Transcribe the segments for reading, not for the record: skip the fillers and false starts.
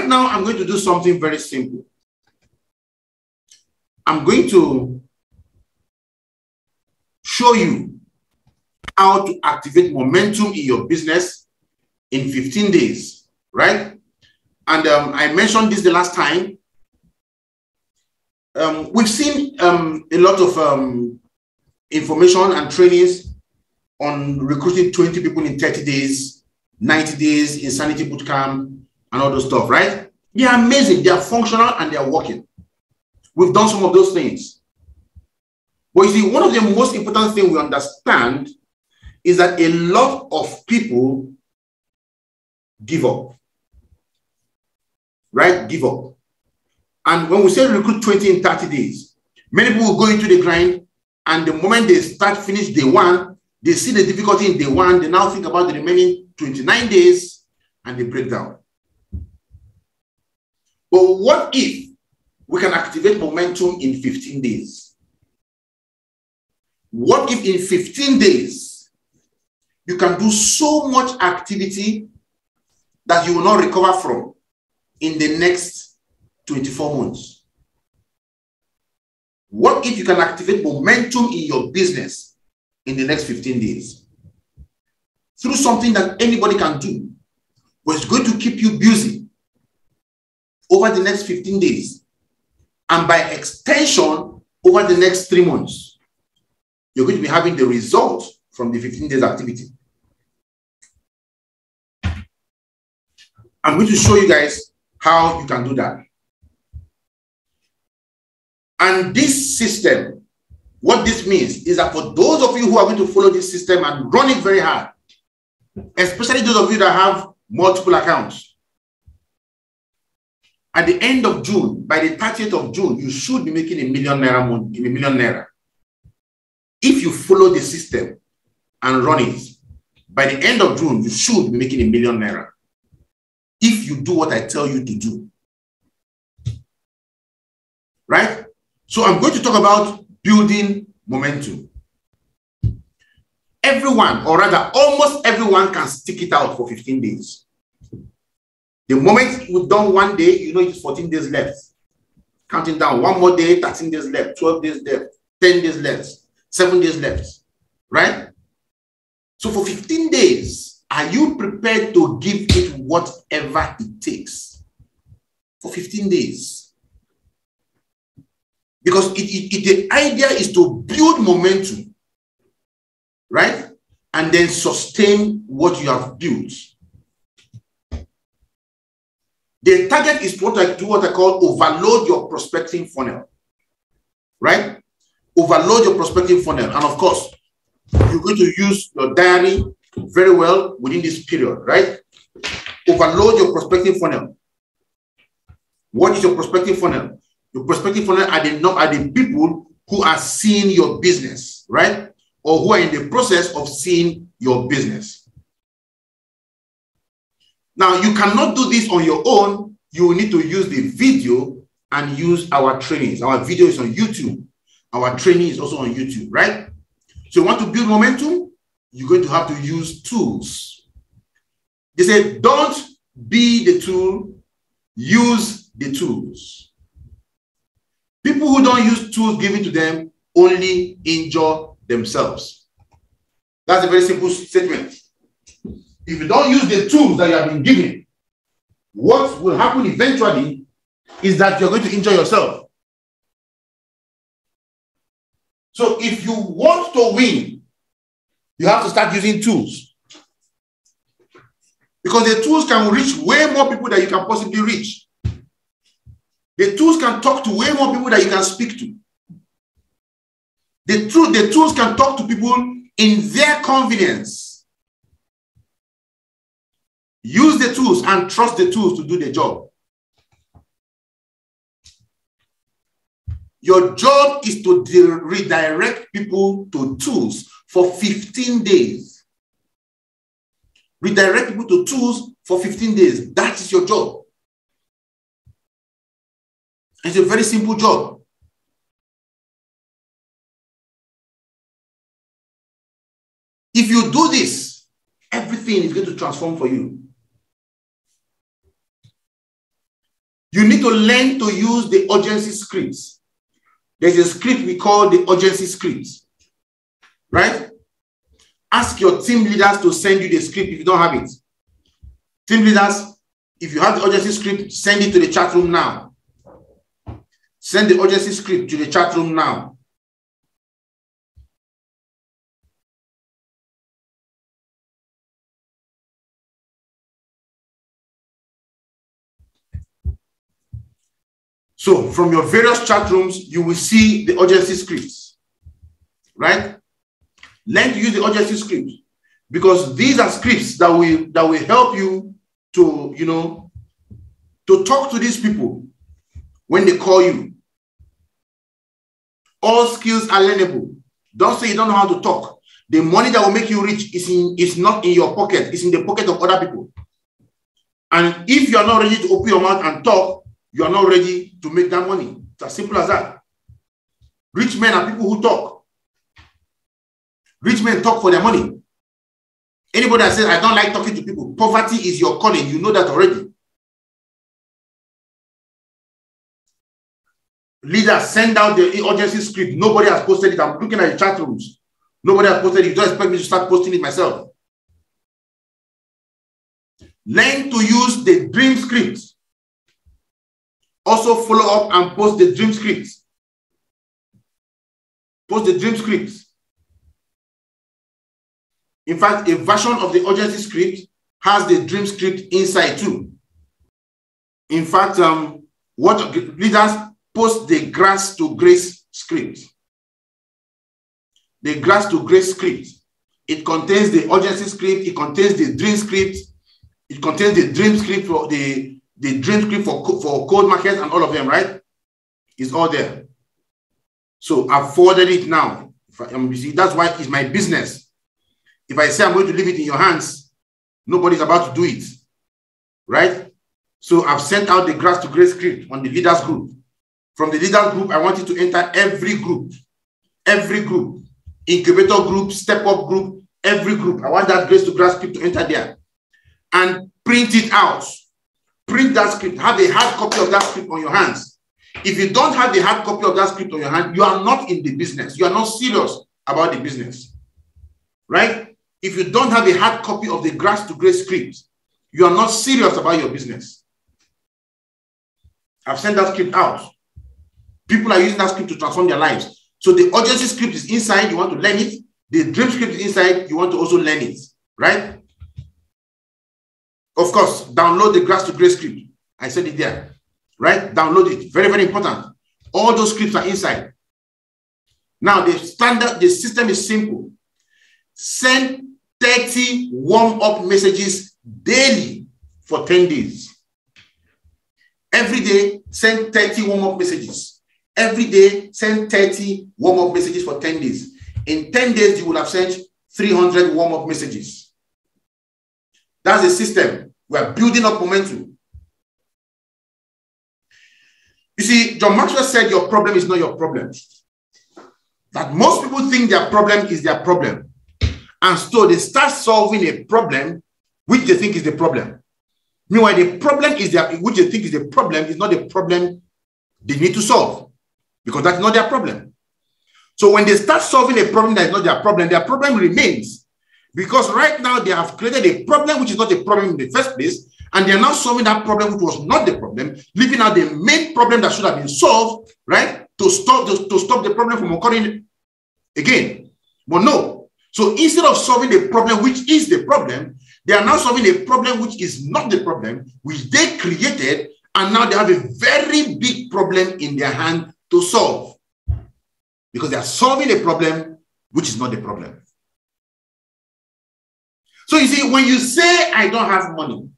Right now, I'm going to do something very simple. I'm going to show you how to activate momentum in your business in 15 days, right? And I mentioned this the last time. We've seen a lot of information and trainings on recruiting 20 people in 30 days, 90 days, insanity bootcamp, and all those stuff, right? They are amazing, they are functional, and they are working. We've done some of those things. But you see, one of the most important things we understand is that a lot of people give up, right? Give up. And when we say recruit 20 in 30 days, many people will go into the grind, and the moment they finish day one, they see the difficulty in day one, they now think about the remaining 29 days, and they break down. But what if we can activate momentum in 15 days? What if in 15 days, you can do so much activity that you will not recover from in the next 24 months? What if you can activate momentum in your business in the next 15 days? Through something that anybody can do, but it's going to keep you busy over the next 15 days. And by extension, over the next 3 months, you're going to be having the result from the 15 days activity. I'm going to show you guys how you can do that. And this system, what this means is that for those of you who are going to follow this system and run it very hard, especially those of you that have multiple accounts, at the end of June, by the 30th of June, you should be making $1 million naira. If you follow the system and run it, by the end of June, you should be making $1 million naira. If you do what I tell you to do. Right? So I'm going to talk about building momentum. Everyone, or rather almost everyone, can stick it out for 15 days. The moment we've done one day, you know it's 14 days left. Counting down, one more day, 13 days left, 12 days left, 10 days left, 7 days left, right? So for 15 days, are you prepared to give it whatever it takes? For 15 days. Because the idea is to build momentum, right? And then sustain what you have built. The target is what I call overload your prospecting funnel, right? Overload your prospecting funnel. And of course, you're going to use your diary very well within this period, right? Overload your prospecting funnel. What is your prospecting funnel? Your prospecting funnel are the people who are seeing your business, right? Or who are in the process of seeing your business. Now, you cannot do this on your own. You will need to use the video and use our trainings. Our video is on YouTube. Our training is also on YouTube, right? So you want to build momentum, you're going to have to use tools. They say, don't be the tool, use the tools. People who don't use tools given to them only injure themselves. That's a very simple statement. If you don't use the tools that you have been given, what will happen eventually is that you're going to injure yourself. So if you want to win, you have to start using tools. Because the tools can reach way more people than you can possibly reach. The tools can talk to way more people than you can speak to. The tools can talk to people in their convenience. Use the tools and trust the tools to do the job. Your job is to redirect people to tools for 15 days. Redirect people to tools for 15 days. That is your job. It's a very simple job. If you do this, everything is going to transform for you. You need to learn to use the urgency scripts. There's a script we call the urgency scripts, right? Ask your team leaders to send you the script if you don't have it. Team leaders, if you have the urgency script, send it to the chat room now. Send the urgency script to the chat room now. So from your various chat rooms, you will see the urgency scripts, right? Learn to use the urgency script because these are scripts that will help you to, to talk to these people when they call you. All skills are learnable. Don't say you don't know how to talk. The money that will make you rich is not in your pocket. It's in the pocket of other people. And if you are not ready to open your mouth and talk, you are not ready to make that money. It's as simple as that. Rich men are people who talk. Rich men talk for their money. Anybody that says, I don't like talking to people, poverty is your calling. You know that already. Leaders, send out the urgency script. Nobody has posted it. I'm looking at the chat rooms. Nobody has posted it. You don't expect me to start posting it myself. Learn to use the dream script. Also follow up and post the dream scripts. Post the dream scripts. In fact, a version of the urgency script has the dream script inside too. In fact, what leaders post the grass to grace script. The grass to grace script. It contains the urgency script. It contains the dream script. It contains the dream script for the dream script for code markets and all of them, right? It's all there. So I've forwarded it now. You see, that's why it's my business. If I say I'm going to leave it in your hands, nobody's about to do it, right? So I've sent out the grass to grace script on the leaders group. From the leaders group, I want you to enter every group, incubator group, step up group, every group. I want that grace to grass script to enter there and print it out. Print that script. Have a hard copy of that script on your hands. If you don't have the hard copy of that script on your hand, you are not in the business. You are not serious about the business, right? If you don't have a hard copy of the grass to grace script, you are not serious about your business. I've sent that script out. People are using that script to transform their lives. So the urgency script is inside, you want to learn it. The dream script is inside, you want to also learn it, right? Of course, download the grass to grace script. I said it there, right? Download it. Very, very important. All those scripts are inside. Now, the system is simple. Send 30 warm-up messages daily for 10 days. Every day, send 30 warm-up messages. Every day, send 30 warm-up messages for 10 days. In 10 days, you will have sent 300 warm-up messages. That's the system. We are building up momentum. You see, John Maxwell said your problem is not your problem. That most people think their problem is their problem. And so they start solving a problem which they think is the problem. Meanwhile, the problem is which they think is the problem is not the problem they need to solve. Because that's not their problem. So when they start solving a problem that is not their problem remains. Because right now they have created a problem which is not a problem in the first place, and they are now solving that problem which was not the problem, leaving out the main problem that should have been solved, right? To stop the problem from occurring again. But no. So instead of solving the problem which is the problem, they are now solving a problem which is not the problem, which they created, and now they have a very big problem in their hand to solve. Because they are solving a problem which is not the problem. So you see, when you say, I don't have money,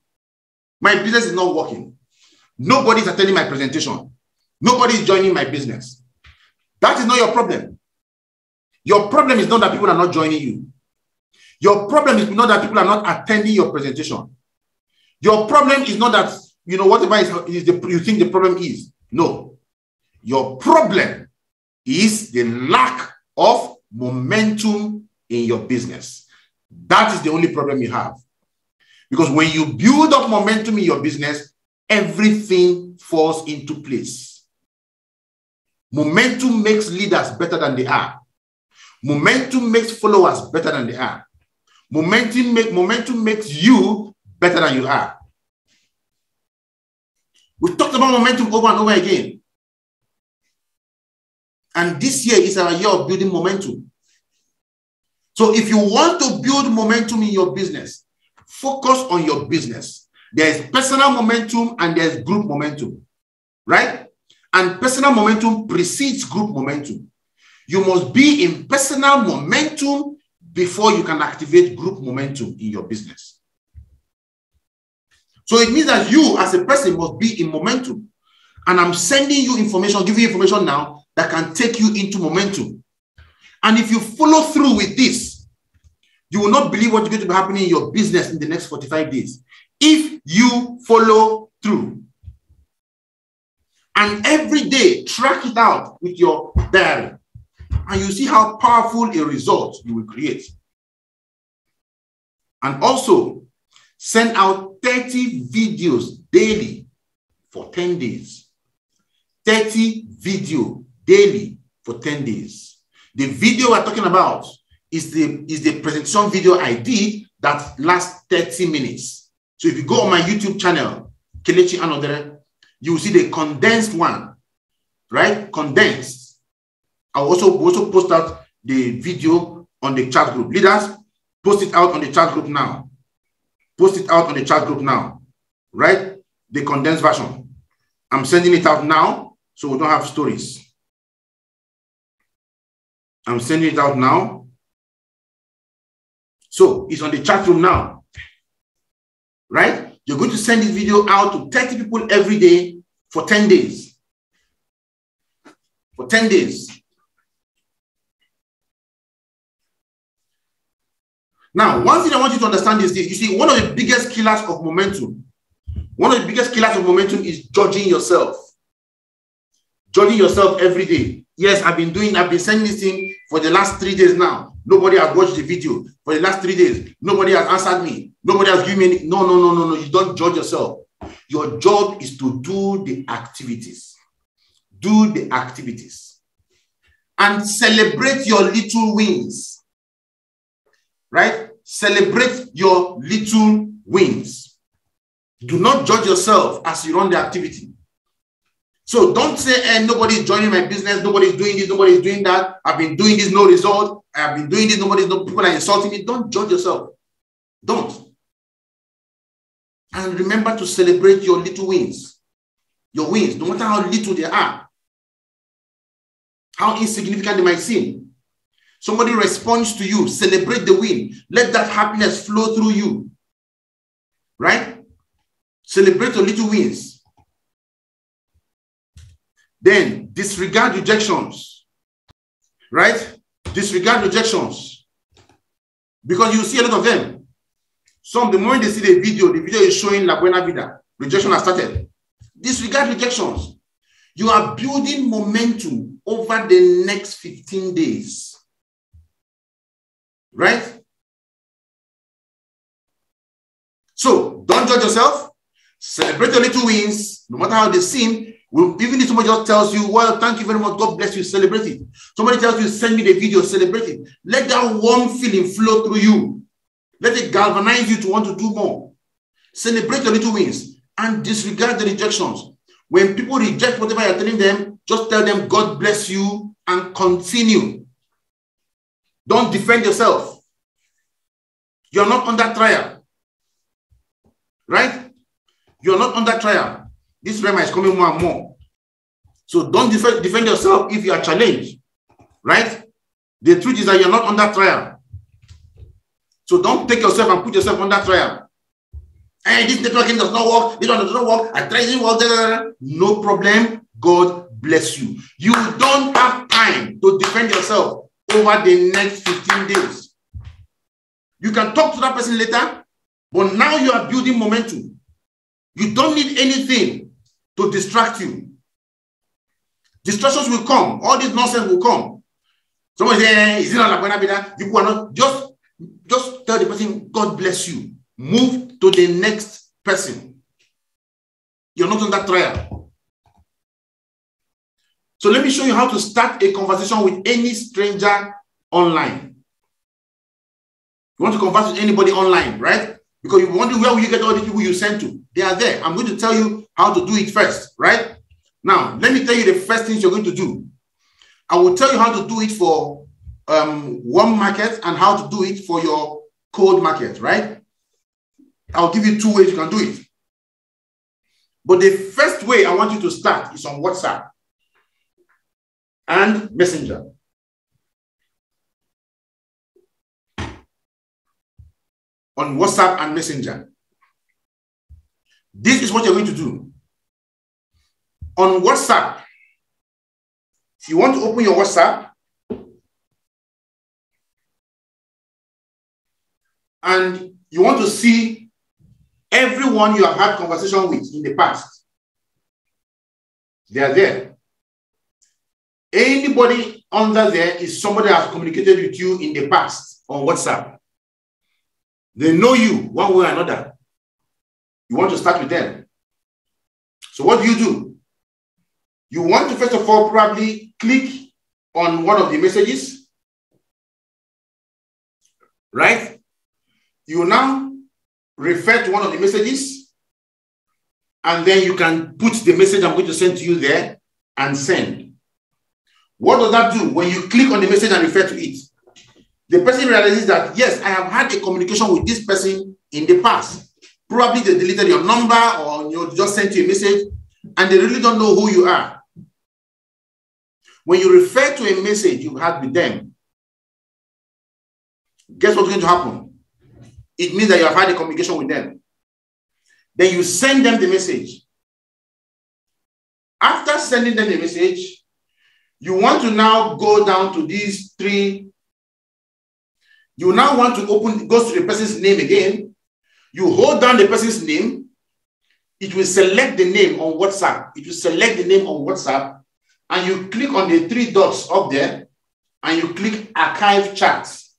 my business is not working, nobody is attending my presentation, nobody is joining my business, that is not your problem. Your problem is not that people are not joining you. Your problem is not that people are not attending your presentation. Your problem is not that, whatever you think the problem is. No. Your problem is the lack of momentum in your business. That is the only problem you have. Because when you build up momentum in your business, everything falls into place. Momentum makes leaders better than they are. Momentum makes followers better than they are. Momentum makes you better than you are. We've talked about momentum over and over again. And this year is our year of building momentum. So if you want to build momentum in your business, focus on your business. There is personal momentum and there is group momentum, right? And personal momentum precedes group momentum. You must be in personal momentum before you can activate group momentum in your business. So it means that you as a person must be in momentum. And I'm sending you information, giving you information now that can take you into momentum. And if you follow through with this, you will not believe what is going to be happening in your business in the next 45 days. If you follow through. And every day, track it out with your diary. And you see how powerful a result you will create. And also, send out 30 videos daily for 10 days. 30 videos daily for 10 days. The video we're talking about is the presentation video I did that lasts 30 minutes. So if you go on my YouTube channel, Kelechi Anodere, you will see the condensed one, right? Condensed. I'll also post out the video on the chat group. Leaders, post it out on the chat group now. Post it out on the chat group now, right? The condensed version. I'm sending it out now, so we don't have stories. I'm sending it out now. So it's on the chat room now, right? You're going to send this video out to 30 people every day for 10 days. For 10 days. Now, one thing I want you to understand is this. You see, one of the biggest killers of momentum, is judging yourself. Judging yourself every day. Yes, I've been sending this thing for the last 3 days now. Nobody has watched the video for the last 3 days. Nobody has answered me. Nobody has given me any. No. You don't judge yourself. Your job is to do the activities. Do the activities. And celebrate your little wins. Right? Celebrate your little wins. Do not judge yourself as you run the activity. So don't say, nobody's joining my business, nobody's doing this, nobody's doing that. I've been doing this, no result. I've been doing this, people are insulting me. Don't judge yourself. Don't. And remember to celebrate your little wins. Your wins, no matter how little they are. How insignificant they might seem. Somebody responds to you, celebrate the win. Let that happiness flow through you. Right? Celebrate your little wins. Then disregard rejections. Right? Disregard rejections. Because you see a lot of them. Some, the moment they see the video is showing La Buena Vida. Rejection has started. Disregard rejections. You are building momentum over the next 15 days. Right? So, don't judge yourself. Celebrate your little wins, no matter how they seem. Even if somebody just tells you, well, thank you very much, God bless you, celebrate it. Somebody tells you, send me the video, celebrate it. Let that warm feeling flow through you. Let it galvanize you to want to do more. Celebrate your little wins and disregard the rejections. When people reject whatever you're telling them, just tell them, God bless you, and continue. Don't defend yourself. You're not under trial. Right? You're not under trial. This rema is coming more and more. So don't defend yourself if you are challenged. Right? The truth is that you're not under trial. So don't take yourself and put yourself under trial. Hey, this networking does not work. This one does not work. I tried it work. No problem. God bless you. You don't have time to defend yourself over the next 15 days. You can talk to that person later, but now you are building momentum. You don't need anything to distract you. Distractions will come. All this nonsense will come. Somebody say, hey, is it not La Buena Vida? You are not. Just tell the person, God bless you. Move to the next person. You're not on that trial. So let me show you how to start a conversation with any stranger online. You want to converse with anybody online, right? Because you wonder where will you get all the people you send to? They are there. I'm going to tell you how to do it first, right? Now, let me tell you the first things you're going to do. I will tell you how to do it for warm market and how to do it for your cold market, right? I'll give you 2 ways you can do it. But the first way I want you to start is on WhatsApp and Messenger. On WhatsApp and Messenger. This is what you're going to do. On WhatsApp, if you want to open your WhatsApp and you want to see everyone you have had conversation with in the past, they are there. Anybody under there is somebody that has communicated with you in the past on WhatsApp. They know you one way or another. You want to start with them. So what do? You want to first of all probably click on one of the messages, right? You now refer to one of the messages, and then you can put the message I'm going to send to you there and send. What does that do? When you click on the message and refer to it, the person realizes that, yes, I have had a communication with this person in the past. Probably they deleted your number or you just sent you a message and they really don't know who you are. When you refer to a message you've had with them, guess what's going to happen? It means that you have had a communication with them. Then you send them the message. After sending them the message, you want to now go down to these 3. You now want to go to the person's name again. You hold down the person's name. It will select the name on WhatsApp. It will select the name on WhatsApp. And you click on the 3 dots up there. And you click Archive Chats.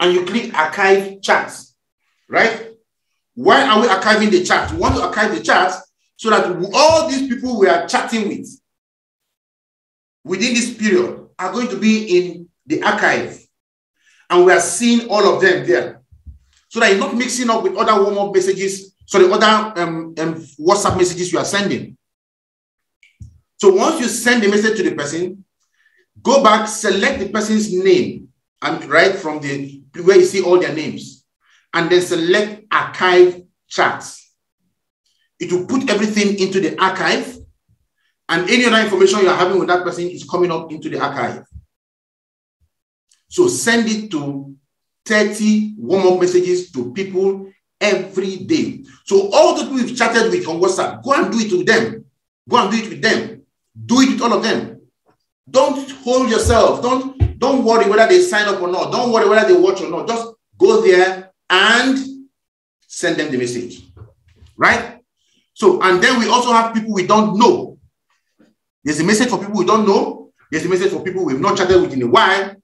And you click Archive Chats. Right? Why are we archiving the chat? We want to archive the chats so that all these people we are chatting with within this period are going to be in the archive. And we are seeing all of them there. So that you're not mixing up with other warm-up messages, other WhatsApp messages you are sending. So once you send the message to the person, go back, select the person's name, and right from the where you see all their names, and then select Archive Chats. It will put everything into the archive, and any other information you are having with that person is coming up into the archive. So send it to 30 warm-up messages to people every day. So all the people we've chatted with on WhatsApp, go and do it with them. Go and do it with them. Do it with all of them. Don't hold yourself. Don't worry whether they sign up or not. Don't worry whether they watch or not. Just go there and send them the message. Right? So, and then we also have people we don't know. There's a message for people we don't know. There's a message for people we've not chatted with in a while.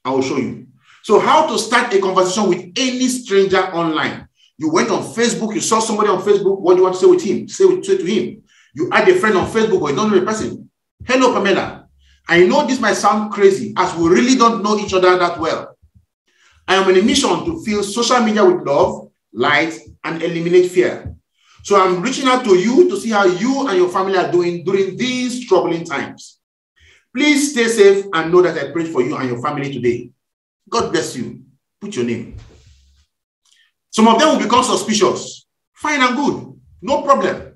I will show you. So how to start a conversation with any stranger online. You went on Facebook, you saw somebody on Facebook, what do you want to say with him? Say to him. You add a friend on Facebook, but you don't know the person. Hello, Pamela. I know this might sound crazy as we really don't know each other that well. I am on a mission to fill social media with love, light, and eliminate fear. So I'm reaching out to you to see how you and your family are doing during these troubling times. Please stay safe and know that I prayed for you and your family today. God bless you. Put your name. Some of them will become suspicious. Fine and good. No problem.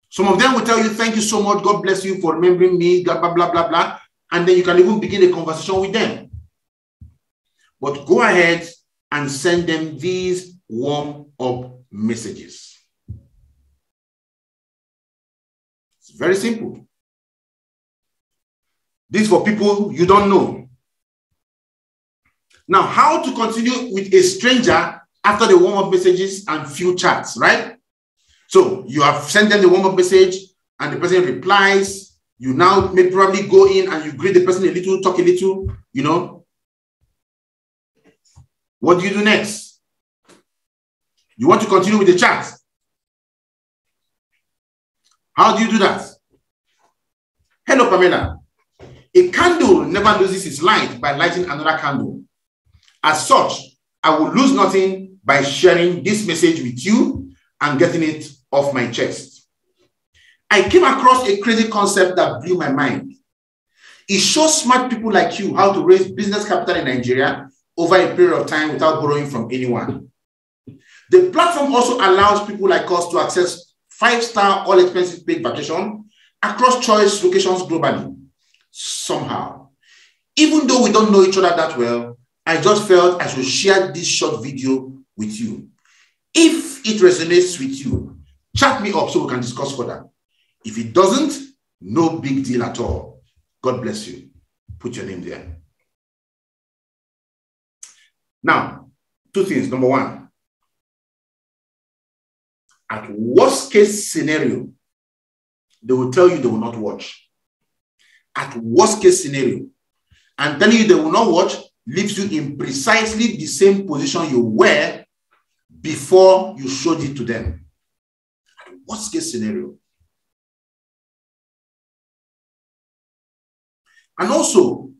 Some of them will tell you, thank you so much. God bless you for remembering me, blah, blah, blah, blah, blah. And then you can even begin a conversation with them. But go ahead and send them these warm-up messages. It's very simple. This is for people you don't know. Now, how to continue with a stranger after the warm-up messages and few chats, right? So you have sent them the warm-up message and the person replies. You now may probably go in and you greet the person a little, talk a little, you know. What do you do next? You want to continue with the chat. How do you do that? Hello, Pamela. A candle never loses its light by lighting another candle. As such, I will lose nothing by sharing this message with you and getting it off my chest. I came across a crazy concept that blew my mind. It shows smart people like you how to raise business capital in Nigeria over a period of time without borrowing from anyone. The platform also allows people like us to access 5-star all-expenses paid vacation across choice locations globally. Somehow, even though we don't know each other that well, I just felt I should share this short video with you. If it resonates with you, chat me up so we can discuss further. If it doesn't, no big deal at all. God bless you. Put your name there. Now, two things. Number one, at worst case scenario, they will tell you they will not watch. At worst case scenario, and telling you they will not watch leaves you in precisely the same position you were before you showed it to them. At worst case scenario. And also,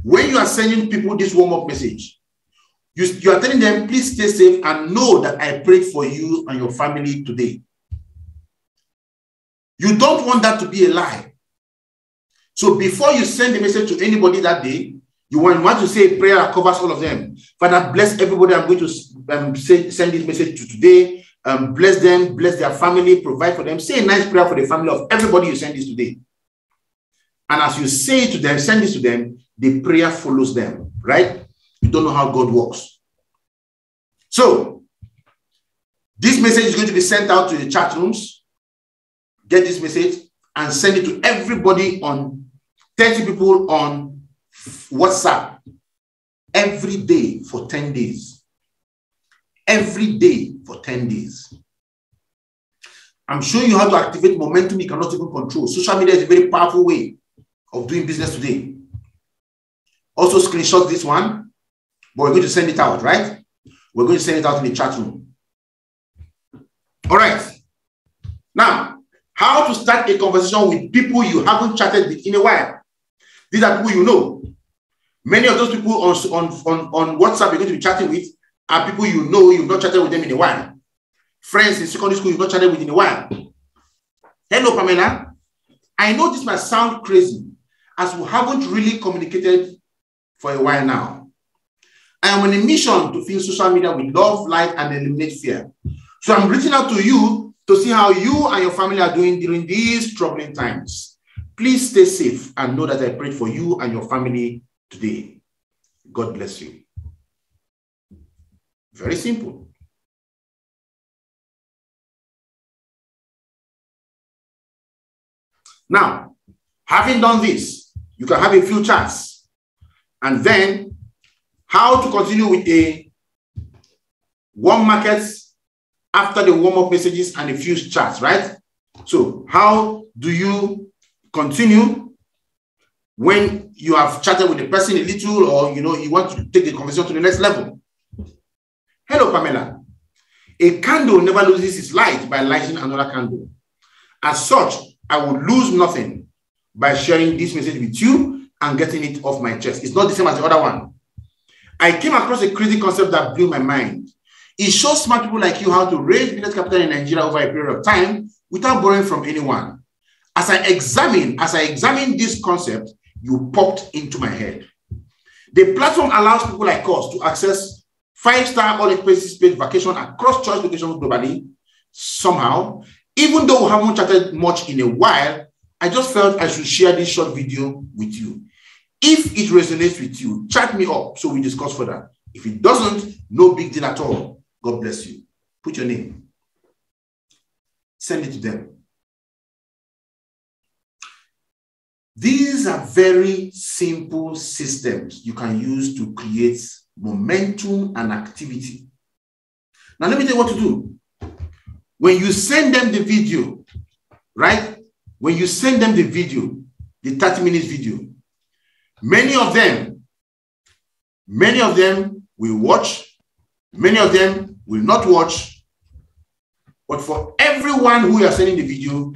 when you are sending people this warm-up message, you are telling them, please stay safe and know that I prayed for you and your family today. You don't want that to be a lie. So before you send the message to anybody that day, you want to say a prayer that covers all of them. Father, bless everybody I'm going to send this message to today. Bless them, bless their family, provide for them. Say a nice prayer for the family of everybody you send this today. And as you say it to them, send this to them, the prayer follows them, right? You don't know how God works. So this message is going to be sent out to the chat rooms. Get this message and send it to everybody on 30 people on WhatsApp every day for 10 days. Every day for 10 days. I'm showing you how to activate momentum you cannot even control. Social media is a very powerful way of doing business today. Also screenshot this one, but we're going to send it out, right? We're going to send it out in the chat room. All right. Now, how to start a conversation with people you haven't chatted with in a while. These are people you know. Many of those people on WhatsApp you're going to be chatting with are people you know, you've not chatted with them in a while. Friends in secondary school you've not chatted with in a while. Hello, Pamela. I know this might sound crazy as we haven't really communicated for a while now. I am on a mission to fill social media with love, light, and eliminate fear. So I'm reaching out to you to see how you and your family are doing during these troubling times. Please stay safe and know that I prayed for you and your family today. God bless you. Very simple. Now, having done this, you can have a few chats. And then, how to continue with a warm markets after the warm-up messages and a few chats, right? So, how do you continue when you have chatted with the person a little, or you want to take the conversation to the next level? Hello, Pamela. A candle never loses its light by lighting another candle. As such, I will lose nothing by sharing this message with you and getting it off my chest. It's not the same as the other one. I came across a crazy concept that blew my mind. It shows smart people like you how to raise business capital in Nigeria over a period of time without borrowing from anyone. As I examined this concept, you popped into my head. The platform allows people like us to access 5-star all-expenses paid vacation across choice locations globally. Somehow, even though we haven't chatted much in a while, I just felt I should share this short video with you. If it resonates with you, chat me up so we discuss further. If it doesn't, no big deal at all. God bless you. Put your name. Send it to them. These are very simple systems you can use to create momentum and activity. Now, let me tell you what to do. When you send them the video, right? When you send them the video, the 30 minutes video, many of them will watch, many of them will not watch. But for everyone who you are sending the video,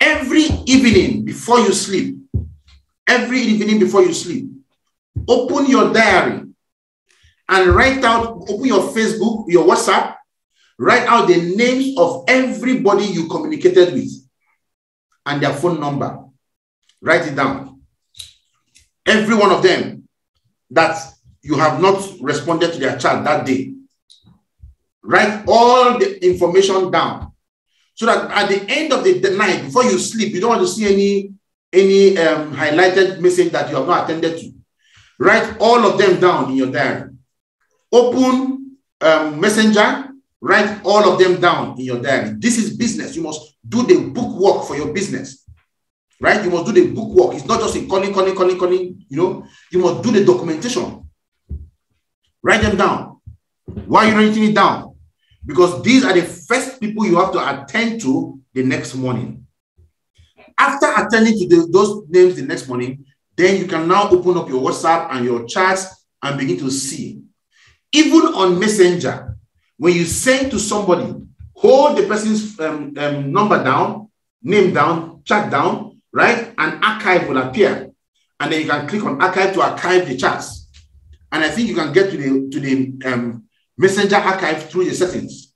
Every evening before you sleep, open your diary and write out, open your Facebook, your WhatsApp, write out the names of everybody you communicated with and their phone number. Write it down. Every one of them that you have not responded to their chat that day. Write all the information down so that at the end of the night, before you sleep, you don't want to see any highlighted message that you have not attended to. Write all of them down in your diary. Open Messenger. Write all of them down in your diary. This is business. You must do the book work for your business, right? You must do the book work. It's not just in calling. You know, you must do the documentation. Write them down. Why are you writing it down? Because these are the first people you have to attend to the next morning. After attending to those names the next morning, then you can now open up your WhatsApp and your chats and begin to see. Even on Messenger, when you send to somebody, hold the person's number down, name down, chat down, right? An archive will appear. And then you can click on archive to archive the chats. And I think you can get to the Messenger archive through the settings.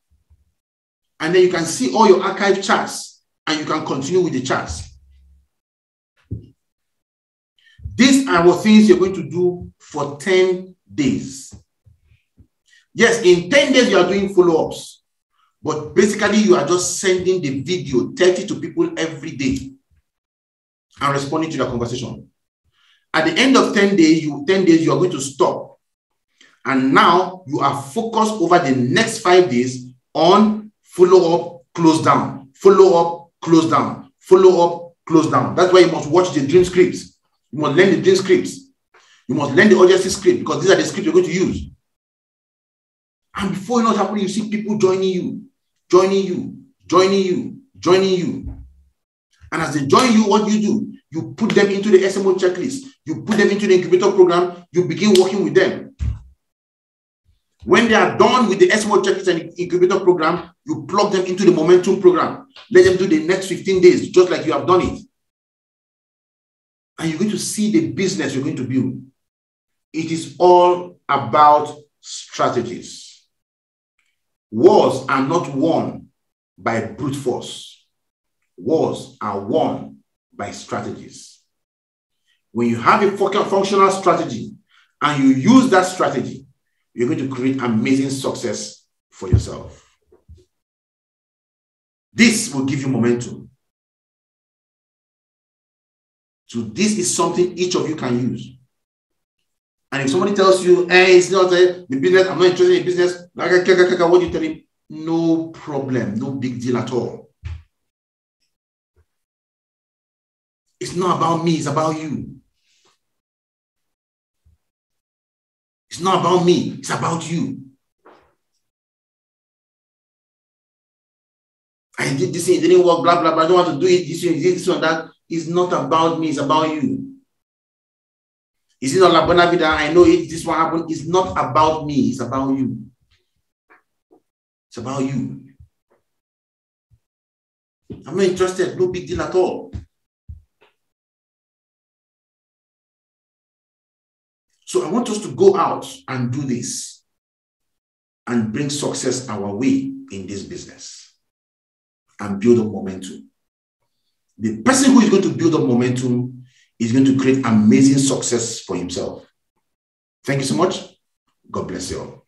And then you can see all your archive chats and you can continue with the chats. These are what things you're going to do for 10 days. Yes, in 10 days, you are doing follow-ups, but basically you are just sending the video 30 to people every day and responding to their conversation. At the end of 10 days, you are going to stop. And now you are focused over the next 5 days on follow-up, close down, follow-up, close down, follow-up, close down. That's why you must watch the dream scripts. You must learn the dream scripts. You must learn the urgency script because these are the scripts you're going to use. And before you know what's happening, you see people joining you. And as they join you, what do? You put them into the SMO checklist. You put them into the incubator program. You begin working with them. When they are done with the SMO checklist and incubator program, you plug them into the momentum program. Let them do the next 15 days, just like you have done it. And you're going to see the business you're going to build. It is all about strategies. Wars are not won by brute force. Wars are won by strategies. When you have a functional strategy and you use that strategy, you're going to create amazing success for yourself. This will give you momentum. So this is something each of you can use. And if somebody tells you, hey, it's not the business, I'm not interested in business, what do you tell him? No problem, no big deal at all. It's not about me, it's about you. It's not about me, it's about you. I did this thing, it didn't work, blah, blah, blah, I don't want to do it, this and that. It's not about me, it's about you. Is it not La Buena Vida? I know it, this one happened. It's not about me, it's about you. It's about you. I'm not interested, no big deal at all. So I want us to go out and do this and bring success our way in this business and build up momentum. The person who is going to build up momentum is going to create amazing success for himself. Thank you so much. God bless you all.